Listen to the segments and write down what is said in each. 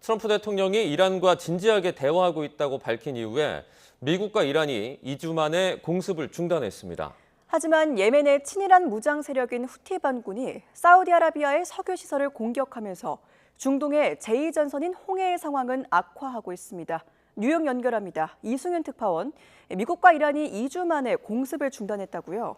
트럼프 대통령이 이란과 진지하게 대화하고 있다고 밝힌 이후에 미국과 이란이 2주 만에 공습을 중단했습니다. 하지만 예멘의 친이란 무장 세력인 후티 반군이 사우디아라비아의 석유 시설을 공격하면서 중동의 제2전선인 홍해의 상황은 악화하고 있습니다. 뉴욕 연결합니다. 이승윤 특파원, 미국과 이란이 2주 만에 공습을 중단했다고요?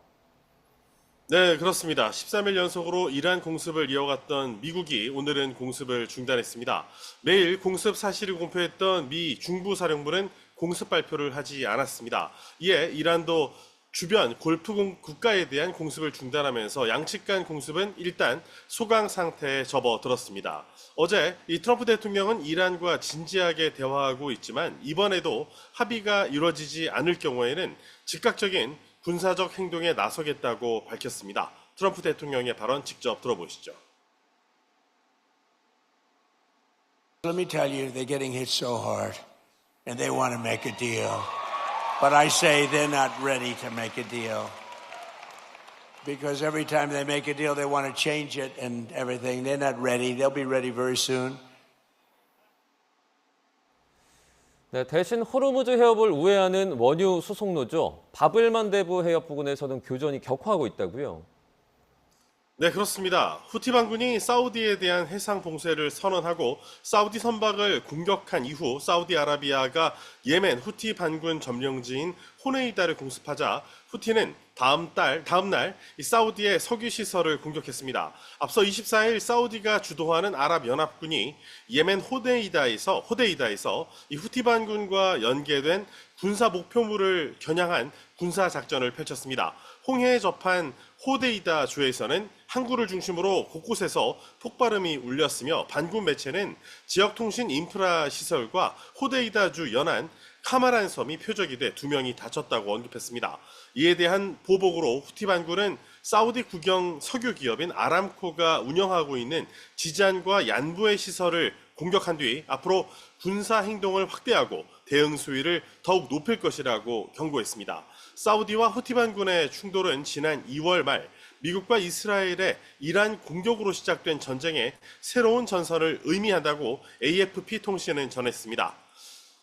네, 그렇습니다. 13일 연속으로 이란 공습을 이어갔던 미국이 오늘은 공습을 중단했습니다. 매일 공습 사실을 공표했던 미 중부사령부는 공습 발표를 하지 않았습니다. 이에 이란도 주변 골프 국가에 대한 공습을 중단하면서 양측 간 공습은 일단 소강 상태에 접어들었습니다. 어제 이 트럼프 대통령은 이란과 진지하게 대화하고 있지만 이번에도 합의가 이루어지지 않을 경우에는 즉각적인 군사적 행동에 나서겠다고 밝혔습니다. 트럼프 대통령의 발언 직접 들어보시죠. Let me tell you, they're getting hit so hard, and they want to make a deal. But I say they're not ready to make a deal. Because every time they make a deal, they want to change it and everything. They're not ready. They'll be ready very soon. 네, 대신 호르무즈 해협을 우회하는 원유 수송로죠. 바브엘만데브 해협 부근에서는 교전이 격화하고 있다고요. 네, 그렇습니다. 후티 반군이 사우디에 대한 해상 봉쇄를 선언하고 사우디 선박을 공격한 이후 사우디아라비아가 예멘 후티 반군 점령지인 호네이다를 공습하자 후티는 다음 날 사우디의 석유 시설을 공격했습니다. 앞서 24일 사우디가 주도하는 아랍연합군이 예멘 호데이다에서 이 후티 반군과 연계된 군사 목표물을 겨냥한 군사 작전을 펼쳤습니다. 홍해에 접한 호데이다 주에서는 항구를 중심으로 곳곳에서 폭발음이 울렸으며 반군 매체는 지역 통신 인프라 시설과 호데이다주 연안 카마란 섬이 표적이 돼 2명이 다쳤다고 언급했습니다. 이에 대한 보복으로 후티 반군은 사우디 국영 석유 기업인 아람코가 운영하고 있는 지잔과 얀부의 시설을 공격한 뒤 앞으로 군사 행동을 확대하고 대응 수위를 더욱 높일 것이라고 경고했습니다. 사우디와 후티 반군의 충돌은 지난 2월 말 미국과 이스라엘의 이란 공격으로 시작된 전쟁의 새로운 전선을 의미한다고 AFP 통신은 전했습니다.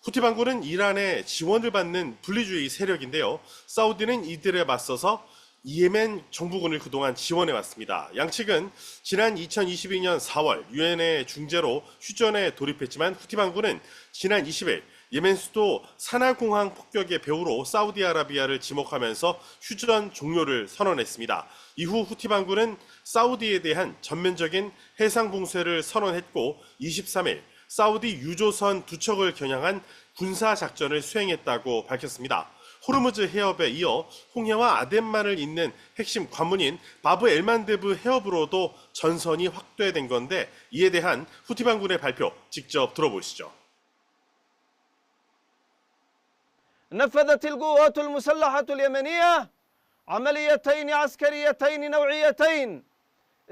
후티 반군은 이란의 지원을 받는 분리주의 세력인데요. 사우디는 이들에 맞서서 예멘 정부군을 그동안 지원해 왔습니다. 양측은 지난 2022년 4월 유엔의 중재로 휴전에 돌입했지만 후티 반군은 지난 20일 예멘 수도 사나공항 폭격의 배후로 사우디아라비아를 지목하면서 휴전 종료를 선언했습니다. 이후 후티 반군은 사우디에 대한 전면적인 해상 봉쇄를 선언했고 23일 사우디 유조선 2척을 겨냥한 군사 작전을 수행했다고 밝혔습니다. 호르무즈 해협에 이어 홍해와 아덴만을 잇는 핵심 관문인 바브 엘만데브 해협으로도 전선이 확대된 건데 이에 대한 후티 반군의 발표 직접 들어보시죠. نفذت القوات المسلحة اليمنية عمليتين عسكريتين نوعيتين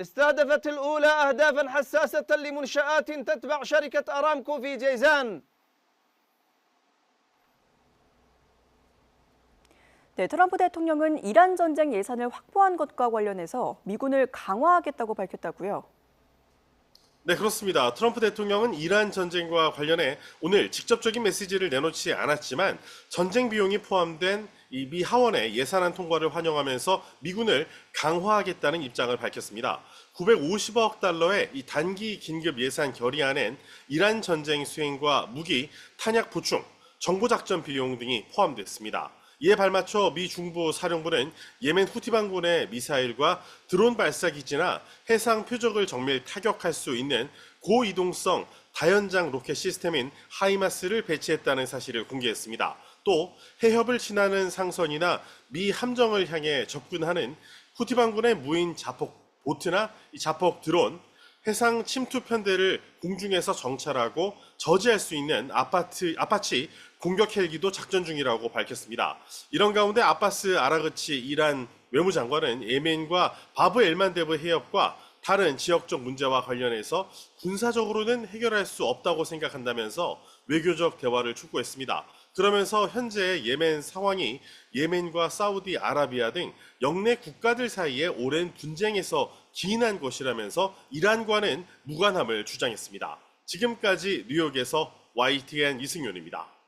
استهدفت الأولى أهدافا حساسة لمنشآت تتبع شركة أرامكو في جيزان. 네, 트럼프 대통령은 이란 전쟁 예산을 확보한 것과 관련해서 미군을 강화하겠다고 밝혔다고요. 네, 그렇습니다. 트럼프 대통령은 이란 전쟁과 관련해 오늘 직접적인 메시지를 내놓지 않았지만 전쟁 비용이 포함된 이 미 하원의 예산안 통과를 환영하면서 미군을 강화하겠다는 입장을 밝혔습니다. 950억 달러의 이 단기 긴급 예산 결의안엔 이란 전쟁 수행과 무기, 탄약 보충, 정보작전 비용 등이 포함됐습니다. 이에 발맞춰 미 중부 사령부는 예멘 후티 반군의 미사일과 드론 발사기지나 해상 표적을 정밀 타격할 수 있는 고이동성 다연장 로켓 시스템인 하이마스를 배치했다는 사실을 공개했습니다. 또 해협을 지나는 상선이나 미 함정을 향해 접근하는 후티 반군의 무인 자폭 보트나 이 자폭 드론, 해상 침투 편대를 공중에서 정찰하고 저지할 수 있는 아파치 공격 헬기도 작전 중이라고 밝혔습니다. 이런 가운데 아바스 아라그치 이란 외무장관은 예멘과 바브 엘만데브 해협과 다른 지역적 문제와 관련해서 군사적으로는 해결할 수 없다고 생각한다면서 외교적 대화를 촉구했습니다. 그러면서 현재 예멘 상황이 예멘과 사우디아라비아 등 영내 국가들 사이에 오랜 분쟁에서 기인한 것이라면서 이란과는 무관함을 주장했습니다. 지금까지 뉴욕에서 YTN 이승윤입니다.